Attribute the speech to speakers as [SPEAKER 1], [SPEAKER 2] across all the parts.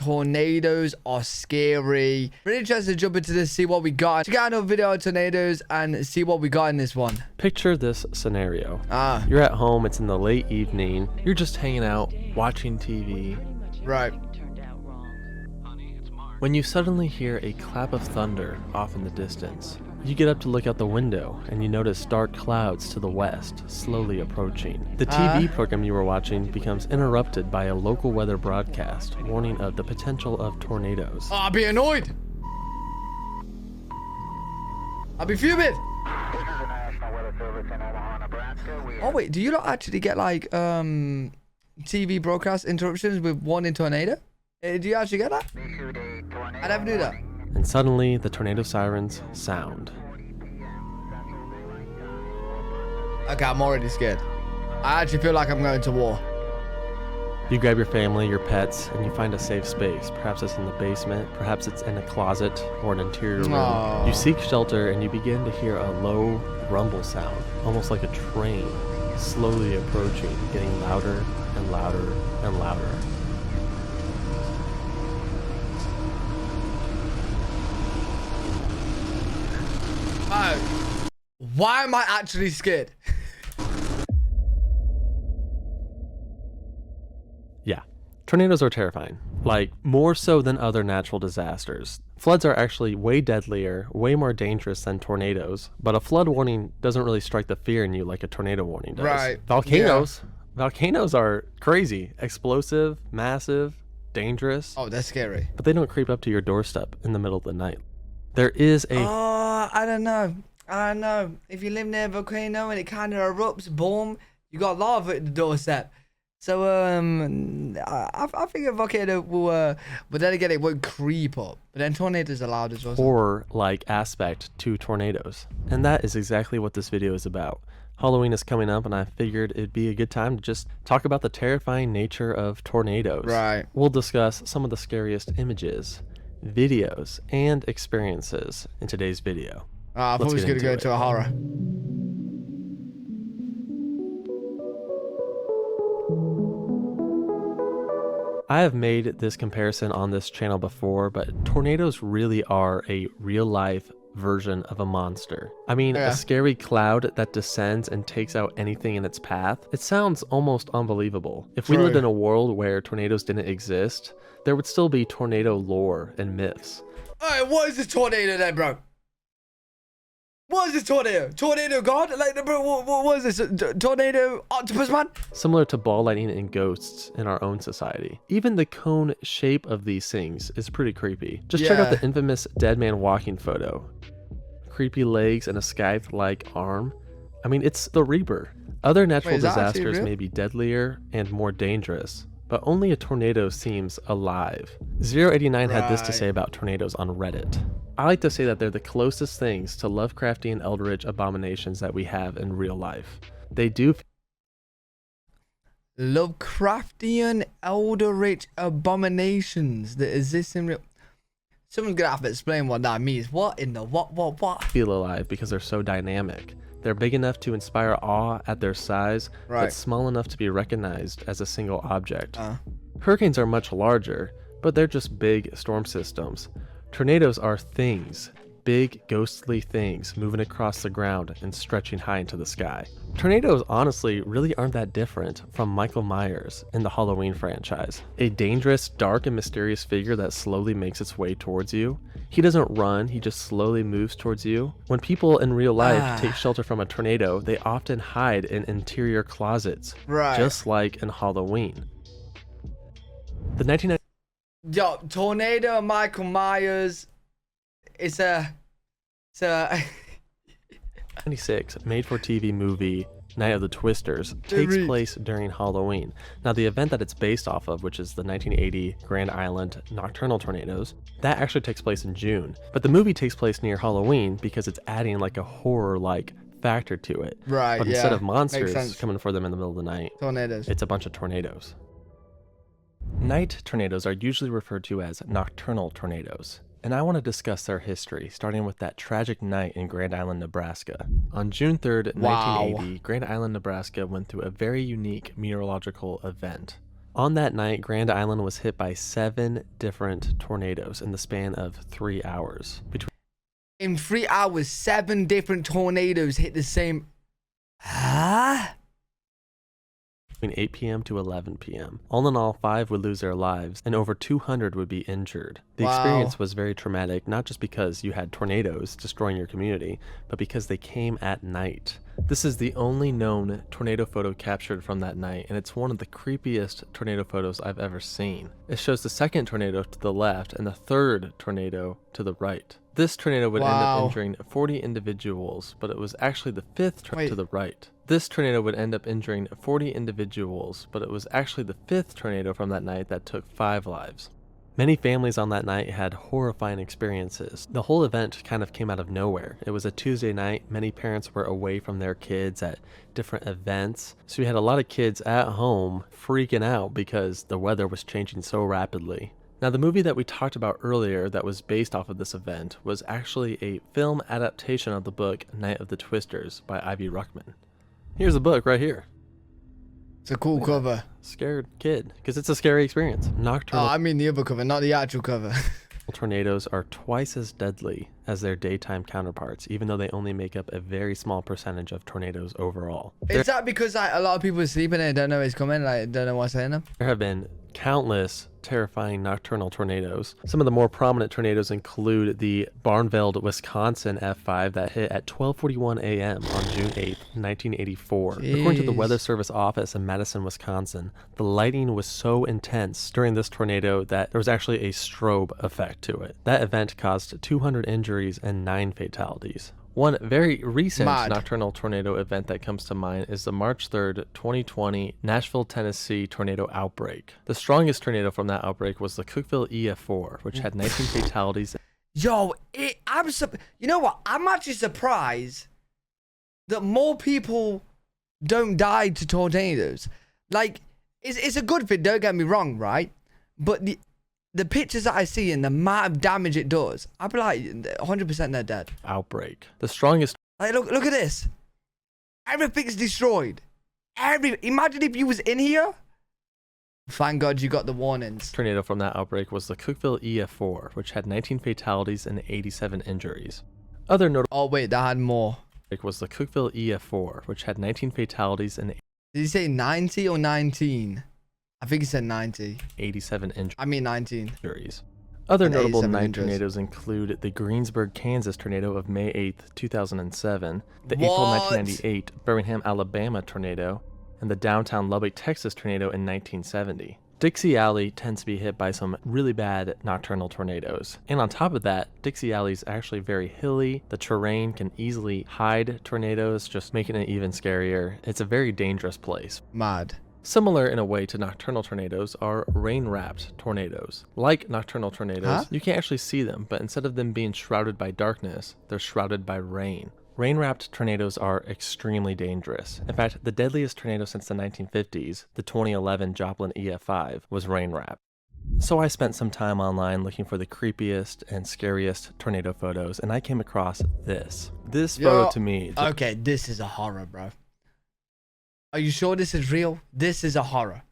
[SPEAKER 1] tornadoes are scary. Really interested to jump into this, see what we got. Check out another video on tornadoes and see what we got in this one.
[SPEAKER 2] Picture this scenario. You're at home, it's in the late evening. You're just hanging out, watching TV.
[SPEAKER 1] Right.
[SPEAKER 2] When you suddenly hear a clap of thunder off in the distance, you get up to look out the window and you notice dark clouds to the west slowly approaching. The TV program you were watching becomes interrupted by a local weather broadcast warning of the potential of tornadoes.
[SPEAKER 1] Oh, I'll be annoyed. I'll be fuming. Oh wait, do you not actually get like TV broadcast interruptions with warning tornado? Do you actually get that? I never knew that.
[SPEAKER 2] And suddenly, the tornado sirens sound.
[SPEAKER 1] Okay, I'm already scared. I actually feel like I'm going to war.
[SPEAKER 2] You grab your family, your pets, and you find a safe space. Perhaps it's in the basement, perhaps it's in a closet or an interior room.
[SPEAKER 1] Aww.
[SPEAKER 2] You seek shelter and you begin to hear a low rumble sound, almost like a train, slowly approaching, getting louder and louder and louder.
[SPEAKER 1] Why am I actually scared?
[SPEAKER 2] Yeah, tornadoes are terrifying, like more so than other natural disasters. Floods are actually way deadlier, way more dangerous than tornadoes, but a flood warning doesn't really strike the fear in you like a tornado warning does.
[SPEAKER 1] Right.
[SPEAKER 2] Volcanoes are crazy, explosive, massive, dangerous.
[SPEAKER 1] Oh, that's scary.
[SPEAKER 2] But they don't creep up to your doorstep in the middle of the night. There is a...
[SPEAKER 1] Oh, I don't know. If you live near a volcano and it kind of erupts, boom, you got lava at the doorstep. So, I think a volcano will, but then again, it won't creep up. But then tornadoes are loud as well.
[SPEAKER 2] Horror-like aspect to tornadoes. And that is exactly what this video is about. Halloween is coming up, and I figured it'd be a good time to just talk about the terrifying nature of tornadoes.
[SPEAKER 1] Right.
[SPEAKER 2] We'll discuss some of the scariest images, videos, and experiences in today's video.
[SPEAKER 1] I thought we was going to go into a horror.
[SPEAKER 2] I have made this comparison on this channel before, but tornadoes really are a real-life version of a monster. I mean, a scary cloud that descends and takes out anything in its path. It sounds almost unbelievable. If we lived in a world where tornadoes didn't exist, there would still be tornado lore and myths.
[SPEAKER 1] Alright, what is a tornado then, bro? What is this tornado? Tornado god? Like, bro, what is this? Tornado octopus man?
[SPEAKER 2] Similar to ball lightning and ghosts in our own society. Even the cone shape of these things is pretty creepy. Just check out the infamous dead man walking photo. Creepy legs and a scythe-like arm. I mean, it's the Reaper. Other natural disasters may be deadlier and more dangerous, but only a tornado seems alive. 089 had this to say about tornadoes on Reddit. I like to say that they're the closest things to Lovecraftian eldritch abominations that we have in real life. They do...
[SPEAKER 1] Lovecraftian eldritch abominations that exist in real... Someone's gonna have to explain what that means. What in the what?
[SPEAKER 2] Feel alive because they're so dynamic. They're big enough to inspire awe at their size, but small enough to be recognized as a single object. Hurricanes are much larger, but they're just big storm systems. Tornadoes are things, big ghostly things moving across the ground and stretching high into the sky. Tornadoes honestly really aren't that different from Michael Myers in the Halloween franchise. A dangerous, dark, and mysterious figure that slowly makes its way towards you. He doesn't run, he just slowly moves towards you. When people in real life take shelter from a tornado, they often hide in interior closets, just like in Halloween. The 1990
[SPEAKER 1] Yo, tornado and Michael Myers. It's a
[SPEAKER 2] 96 made-for-TV movie Night of the Twisters takes place during Halloween. Now, the event that it's based off of, which is the 1980 Grand Island nocturnal tornadoes, that actually takes place in June. But the movie takes place near Halloween because it's adding like a horror-like factor to it. But instead of monsters coming for them in the middle of the night, it's a bunch of tornadoes. Night tornadoes are usually referred to as nocturnal tornadoes, and I want to discuss their history, starting with that tragic night in Grand Island, Nebraska. On June 3rd, 1980, Grand Island, Nebraska went through a very unique meteorological event. On that night, Grand Island was hit by 7 different tornadoes in the span of 3 hours.
[SPEAKER 1] In 3 hours, 7 different tornadoes hit the same... Huh?
[SPEAKER 2] Between 8 p.m. to 11 p.m. All in all, 5 would lose their lives, and over 200 would be injured. The experience was very traumatic, not just because you had tornadoes destroying your community, but because they came at night. This is the only known tornado photo captured from that night, and it's one of the creepiest tornado photos I've ever seen. It shows the second tornado to the left and the third tornado to the right. This tornado would end up injuring 40 individuals, but it was actually the 5th to the right. This tornado would end up injuring 40 individuals, but it was actually the 5th tornado from that night that took 5 lives. Many families on that night had horrifying experiences. The whole event kind of came out of nowhere. It was a Tuesday night. Many parents were away from their kids at different events. So you had a lot of kids at home freaking out because the weather was changing so rapidly. Now, the movie that we talked about earlier that was based off of this event was actually a film adaptation of the book Night of the Twisters by Ivy Ruckman. Here's the book right here.
[SPEAKER 1] It's a cool cover.
[SPEAKER 2] Scared kid, because it's a scary experience. Nocturnal.
[SPEAKER 1] Oh, I mean the other cover, not the actual cover.
[SPEAKER 2] Tornadoes are twice as deadly as their daytime counterparts, even though they only make up a very small percentage of tornadoes overall.
[SPEAKER 1] Is that because like, a lot of people are sleeping and don't know it's coming, like don't know what's hitting them?
[SPEAKER 2] There have been countless terrifying nocturnal tornadoes. Some of the more prominent tornadoes include the Barnveld, Wisconsin F5 that hit at 12:41 a.m. on June 8, 1984. Jeez. According to the Weather Service office in Madison, Wisconsin, the lightning was so intense during this tornado that there was actually a strobe effect to it. That event caused 200 injuries and 9 fatalities. One very recent nocturnal tornado event that comes to mind is the March 3rd, 2020 Nashville, Tennessee tornado outbreak. The strongest tornado from that outbreak was the Cookeville EF4, which had 19 fatalities.
[SPEAKER 1] Yo, you know what? I'm actually surprised that more people don't die to tornadoes. Like, it's a good thing, don't get me wrong, right? But the pictures that I see and the amount of damage it does, I'd be like, 100% they're dead.
[SPEAKER 2] Outbreak. The strongest.
[SPEAKER 1] Like, look at this. Everything's destroyed. Imagine if you was in here. Thank God you got the warnings.
[SPEAKER 2] Tornado from that outbreak was the Cookeville EF4, which had 19 fatalities and 87 injuries. Other notable.
[SPEAKER 1] Oh wait, that had more.
[SPEAKER 2] Was the Cookeville EF4, which had 19 fatalities and.
[SPEAKER 1] Did he say 90 or 19? I think he said 90.
[SPEAKER 2] 87 injuries.
[SPEAKER 1] I mean 19.
[SPEAKER 2] Injuries. Other notable night tornadoes include the Greensburg, Kansas tornado of May 8th, 2007, the April 1998 Birmingham, Alabama tornado, and the downtown Lubbock, Texas tornado in 1970. Dixie Alley tends to be hit by some really bad nocturnal tornadoes. And on top of that, Dixie Alley is actually very hilly. The terrain can easily hide tornadoes, just making it even scarier. It's a very dangerous place.
[SPEAKER 1] Mad.
[SPEAKER 2] Similar in a way to nocturnal tornadoes are rain-wrapped tornadoes. Like nocturnal tornadoes, you can't actually see them, but instead of them being shrouded by darkness, they're shrouded by rain. Rain-wrapped tornadoes are extremely dangerous. In fact, the deadliest tornado since the 1950s, the 2011 Joplin EF5, was rain-wrapped. So I spent some time online looking for the creepiest and scariest tornado photos, and I came across this. This photo to me...
[SPEAKER 1] Okay, this is a horror, bro. Are you sure this is real? This is a horror.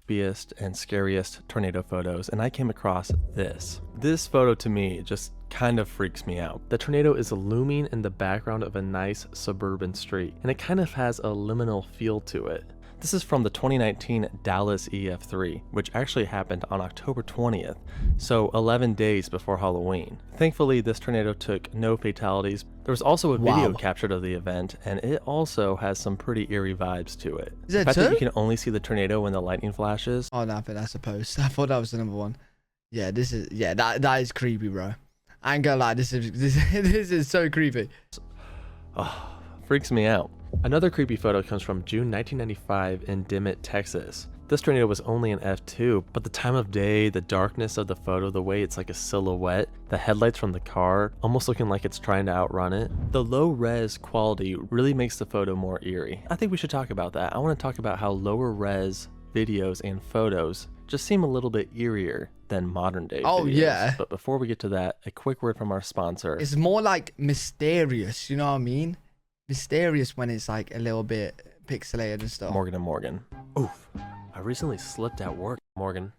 [SPEAKER 2] Creepiest and scariest tornado photos, and I came across this. This photo to me just kind of freaks me out. The tornado is looming in the background of a nice suburban street, and it kind of has a liminal feel to it. This is from the 2019 Dallas EF3, which actually happened on October 20th, so 11 days before Halloween. Thankfully, this tornado took no fatalities. There was also a video captured of the event, and it also has some pretty eerie vibes to it.
[SPEAKER 1] Is that
[SPEAKER 2] the fact that you can only see the tornado when the lightning flashes.
[SPEAKER 1] Oh, nothing, I suppose. I thought that was the number one. Yeah, that is creepy, bro. I ain't gonna lie, this is so creepy.
[SPEAKER 2] Oh, freaks me out. Another creepy photo comes from June 1995 in Dimmitt, Texas. This tornado was only an F2, but the time of day, the darkness of the photo, the way it's like a silhouette, the headlights from the car, almost looking like it's trying to outrun it. The low res quality really makes the photo more eerie. I think we should talk about that. I want to talk about how lower res videos and photos just seem a little bit eerier than modern day videos. Yeah. But before we get to that, a quick word from our sponsor.
[SPEAKER 1] It's more like mysterious, you know what I mean? Mysterious when it's like a little bit pixelated and stuff.
[SPEAKER 2] Morgan & Morgan. Oof. I recently slipped at work, Morgan.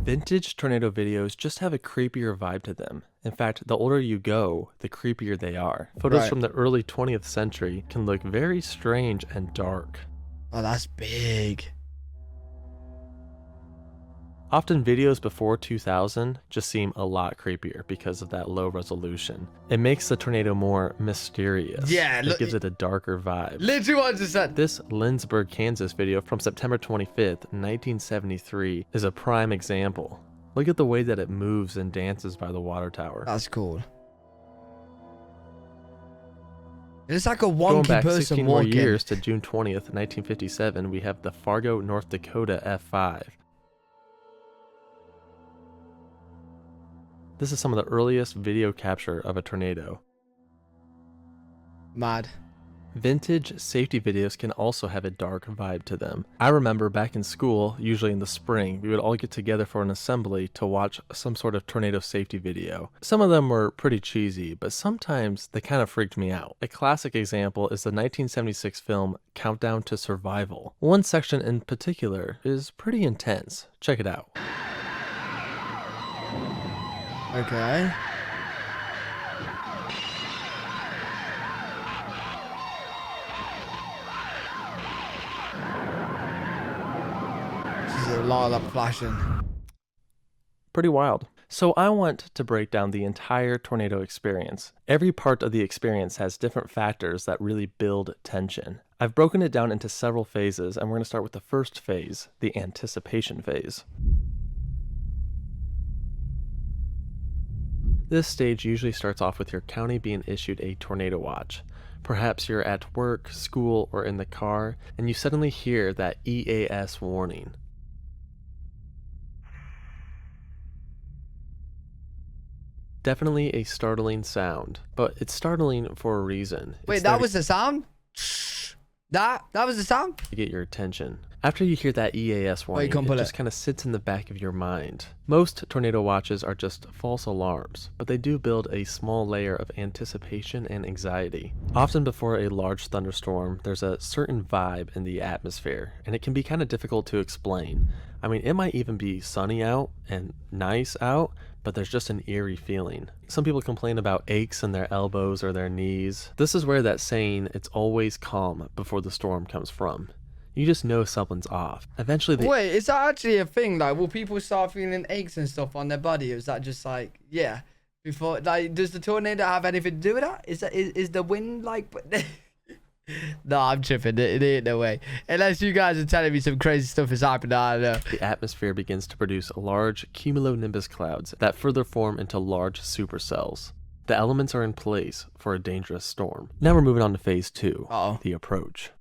[SPEAKER 2] Vintage tornado videos just have a creepier vibe to them. In fact, the older you go, the creepier they are. Photos from the early 20th century can look very strange and dark.
[SPEAKER 1] Oh, that's big.
[SPEAKER 2] Often videos before 2000 just seem a lot creepier because of that low resolution. It makes the tornado more mysterious. Yeah, it gives it a darker vibe.
[SPEAKER 1] Literally what I just said.
[SPEAKER 2] This Lindsborg, Kansas video from September 25th, 1973 is a prime example. Look at the way that it moves and dances by the water tower.
[SPEAKER 1] That's cool. It's like a wonky
[SPEAKER 2] Going back
[SPEAKER 1] person
[SPEAKER 2] 16
[SPEAKER 1] walking.
[SPEAKER 2] more years to June 20th, 1957, we have the Fargo, North Dakota F5. This is some of the earliest video capture of a tornado.
[SPEAKER 1] Mad.
[SPEAKER 2] Vintage safety videos can also have a dark vibe to them. I remember back in school, usually in the spring, we would all get together for an assembly to watch some sort of tornado safety video. Some of them were pretty cheesy, but sometimes they kind of freaked me out. A classic example is the 1976 film Countdown to Survival. One section in particular is pretty intense. Check it out.
[SPEAKER 1] Okay. There's a lot of that flashing.
[SPEAKER 2] Pretty wild. So I want to break down the entire tornado experience. Every part of the experience has different factors that really build tension. I've broken it down into several phases, and we're going to start with the first phase, the anticipation phase. This stage usually starts off with your county being issued a tornado watch. Perhaps you're at work, school, or in the car, and you suddenly hear that EAS warning. Definitely a startling sound, but it's startling for a reason.
[SPEAKER 1] Wait, that was the sound? That was the sound?
[SPEAKER 2] To get your attention. After you hear that EAS warning, it just kind of sits in the back of your mind. Most tornado watches are just false alarms, but they do build a small layer of anticipation and anxiety. Often before a large thunderstorm, there's a certain vibe in the atmosphere, and it can be kind of difficult to explain. I mean, it might even be sunny out and nice out, but there's just an eerie feeling. Some people complain about aches in their elbows or their knees. This is where that saying, "it's always calm before the storm," comes from. You just know something's off. Eventually
[SPEAKER 1] Wait, is that actually a thing? Like, will people start feeling aches and stuff on their body? Or is that just like, yeah, before, like, does the tornado have anything to do with that? Is the wind like... No, I'm tripping. It ain't no way. Unless you guys are telling me some crazy stuff is happening, I don't know.
[SPEAKER 2] The atmosphere begins to produce large cumulonimbus clouds that further form into large supercells. The elements are in place for a dangerous storm. Now we're moving on to phase 2, the approach.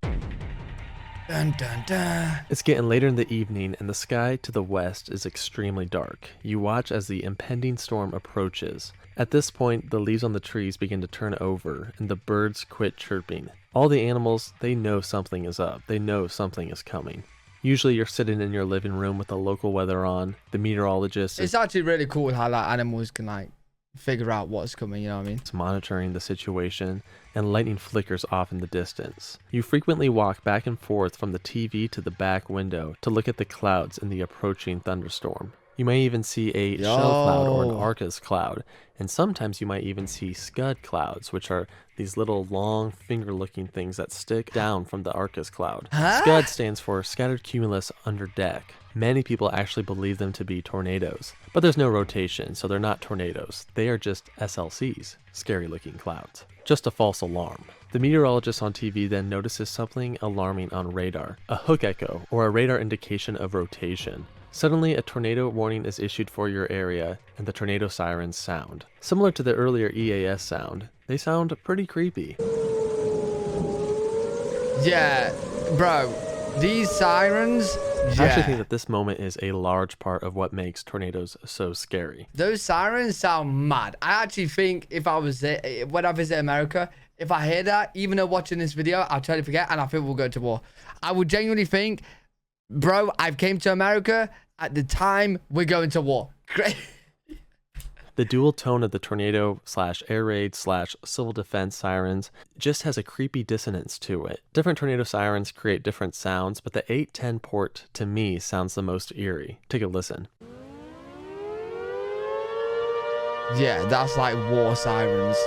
[SPEAKER 1] Dun, dun, dun.
[SPEAKER 2] It's getting later in the evening and the sky to the west is extremely dark. You watch as the impending storm approaches. At this point, the leaves on the trees begin to turn over and the birds quit chirping. All the animals, they know something is up. They know something is coming. Usually you're sitting in your living room with the local weather on. The meteorologist
[SPEAKER 1] It's actually really cool how like animals can like figure out what's coming, you know what I mean?
[SPEAKER 2] It's monitoring the situation, and lightning flickers off in the distance. You frequently walk back and forth from the TV to the back window to look at the clouds in the approaching thunderstorm. You may even see a shell cloud or an Arcus cloud, and sometimes you might even see scud clouds, which are these little long finger-looking things that stick down from the Arcus cloud. Scud stands for scattered cumulus under deck. Many people actually believe them to be tornadoes, but there's no rotation, so they're not tornadoes. They are just SLCs, scary-looking clouds. Just a false alarm. The meteorologist on TV then notices something alarming on radar, a hook echo, or a radar indication of rotation. Suddenly, a tornado warning is issued for your area, and the tornado sirens sound. Similar to the earlier EAS sound, they sound pretty creepy.
[SPEAKER 1] Yeah, bro, these sirens...
[SPEAKER 2] I actually think that this moment is a large part of what makes tornadoes so scary.
[SPEAKER 1] Those sirens sound mad. I actually think if I was there, when I visit America, if I hear that, even though watching this video, I'll totally forget and I think we'll go to war. I would genuinely think, bro, I've came to America at the time we're going to war. Great.
[SPEAKER 2] The dual tone of the tornado / air raid / civil defense sirens just has a creepy dissonance to it. Different tornado sirens create different sounds, but the 810 port to me sounds the most eerie. Take a listen.
[SPEAKER 1] Yeah, that's like war sirens.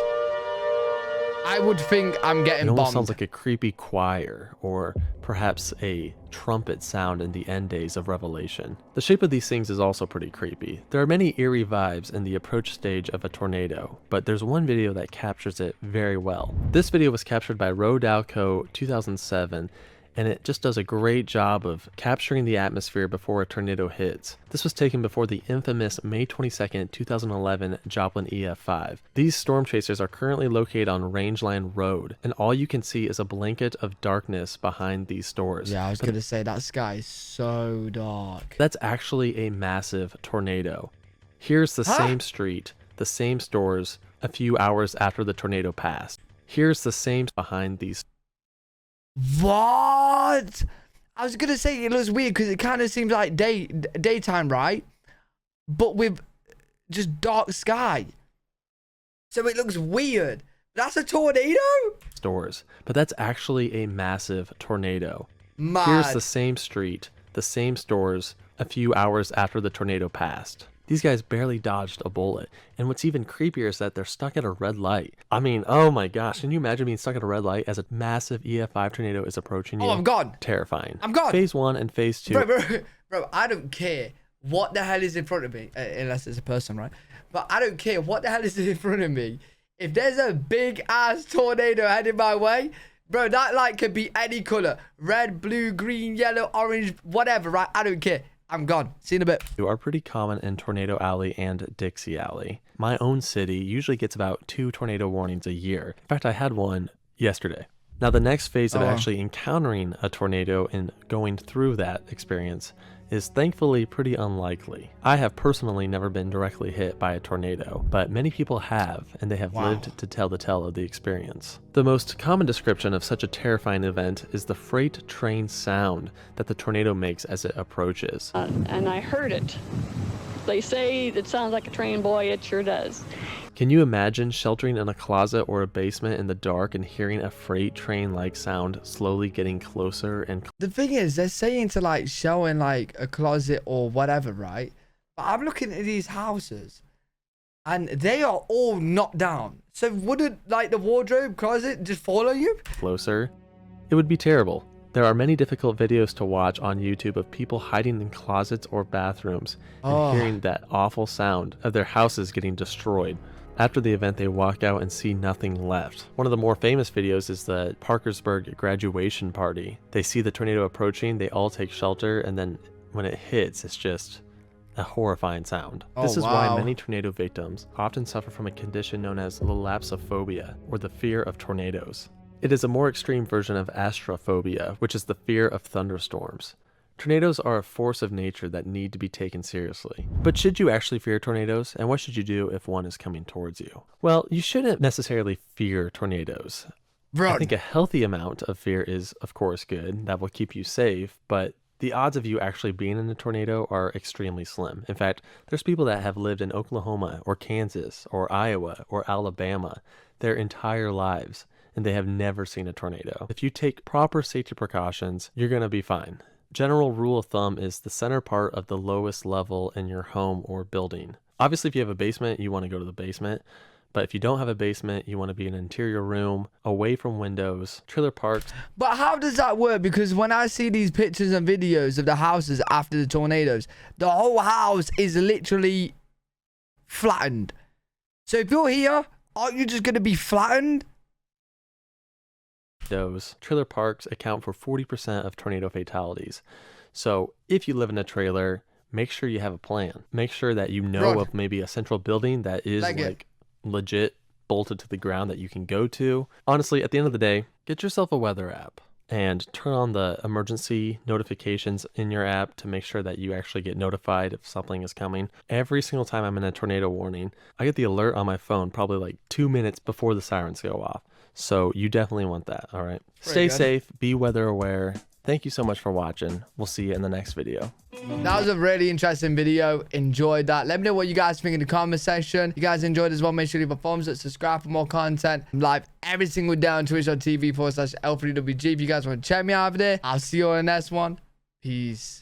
[SPEAKER 1] I would think I'm getting bombed.
[SPEAKER 2] It almost sounds like a creepy choir, or perhaps a trumpet sound in the end days of Revelation. The shape of these things is also pretty creepy. There are many eerie vibes in the approach stage of a tornado, but there's one video that captures it very well. This video was captured by Rodalco 2007, and it just does a great job of capturing the atmosphere before a tornado hits. This was taken before the infamous May 22nd, 2011 Joplin EF5. These storm chasers are currently located on Rangeline Road, and all you can see is a blanket of darkness behind these stores.
[SPEAKER 1] Yeah, I was gonna say, that sky is so dark.
[SPEAKER 2] That's actually a massive tornado. Here's the same street, the same stores, a few hours after the tornado passed. Here's the same behind these.
[SPEAKER 1] What? I was gonna say it looks weird because it kind of seems like daytime, right? But with just dark sky. So it looks weird. That's a tornado?
[SPEAKER 2] Stores. But that's actually a massive tornado.
[SPEAKER 1] Mad.
[SPEAKER 2] Here's the same street, the same stores, a few hours after the tornado passed. These guys barely dodged a bullet. And what's even creepier is that they're stuck at a red light. I mean, oh my gosh, can you imagine being stuck at a red light as a massive EF5 tornado is approaching you?
[SPEAKER 1] Oh, I'm gone.
[SPEAKER 2] Terrifying.
[SPEAKER 1] I'm gone.
[SPEAKER 2] Phase 1 and phase 2.
[SPEAKER 1] Bro, I don't care what the hell is in front of me, unless it's a person, right? But I don't care what the hell is in front of me. If there's a big ass tornado heading my way, bro, that light could be any color. Red, blue, green, yellow, orange, whatever, right? I don't care. I'm gone. See you in a bit.
[SPEAKER 2] You are pretty common in Tornado Alley and Dixie Alley. My own city usually gets about 2 tornado warnings a year. In fact, I had one yesterday. Now, the next phase of actually encountering a tornado and going through that experience is thankfully pretty unlikely. I have personally never been directly hit by a tornado, but many people have, and they have lived to tell the tale of the experience. The most common description of such a terrifying event is the freight train sound that the tornado makes as it approaches.
[SPEAKER 3] And I heard it. They say it sounds like a train, boy, it sure does.
[SPEAKER 2] Can you imagine sheltering in a closet or a basement in the dark and hearing a freight train-like sound slowly getting closer and
[SPEAKER 1] The thing is, they're saying to like show in like a closet or whatever, right? But I'm looking at these houses and they are all knocked down. So wouldn't like the wardrobe closet just follow you?
[SPEAKER 2] Closer? It would be terrible. There are many difficult videos to watch on YouTube of people hiding in closets or bathrooms and hearing that awful sound of their houses getting destroyed. After the event, they walk out and see nothing left. One of the more famous videos is the Parkersburg graduation party. They see the tornado approaching, they all take shelter, and then when it hits, it's just a horrifying sound. This is why many tornado victims often suffer from a condition known as lapsophobia, or the fear of tornadoes. It is a more extreme version of astrophobia, which is the fear of thunderstorms. Tornadoes are a force of nature that need to be taken seriously. But should you actually fear tornadoes, and what should you do if one is coming towards you? Well, you shouldn't necessarily fear tornadoes. I think a healthy amount of fear is, of course, good. That will keep you safe, but the odds of you actually being in a tornado are extremely slim. In fact, there's people that have lived in Oklahoma or Kansas or Iowa or Alabama their entire lives, and they have never seen a tornado. If you take proper safety precautions, you're going to be fine. General rule of thumb is the center part of the lowest level in your home or building. Obviously, if you have a basement, you want to go to the basement. But if you don't have a basement, you want to be in an interior room, away from windows, trailer parks.
[SPEAKER 1] But how does that work? Because when I see these pictures and videos of the houses after the tornadoes, the whole house is literally flattened. So if you're here, aren't you just going to be flattened?
[SPEAKER 2] Those trailer parks account for 40% of tornado fatalities. So if you live in a trailer, make sure you have a plan. Make sure that you know of maybe a central building that is like legit bolted to the ground that you can go to. Honestly, at the end of the day, get yourself a weather app and turn on the emergency notifications in your app to make sure that you actually get notified if something is coming. Every single time I'm in a tornado warning, I get the alert on my phone probably like 2 minutes before the sirens go off. So you definitely want that, all right? Stay safe, be weather aware. Thank you so much for watching. We'll see you in the next video.
[SPEAKER 1] That was a really interesting video. Enjoyed that. Let me know what you guys think in the comment section. If you guys enjoyed as well, make sure you leave a thumbs up, subscribe for more content. I'm live every single day on twitch.tv/L3WG. If you guys want to check me out over there, I'll see you on the next one. Peace.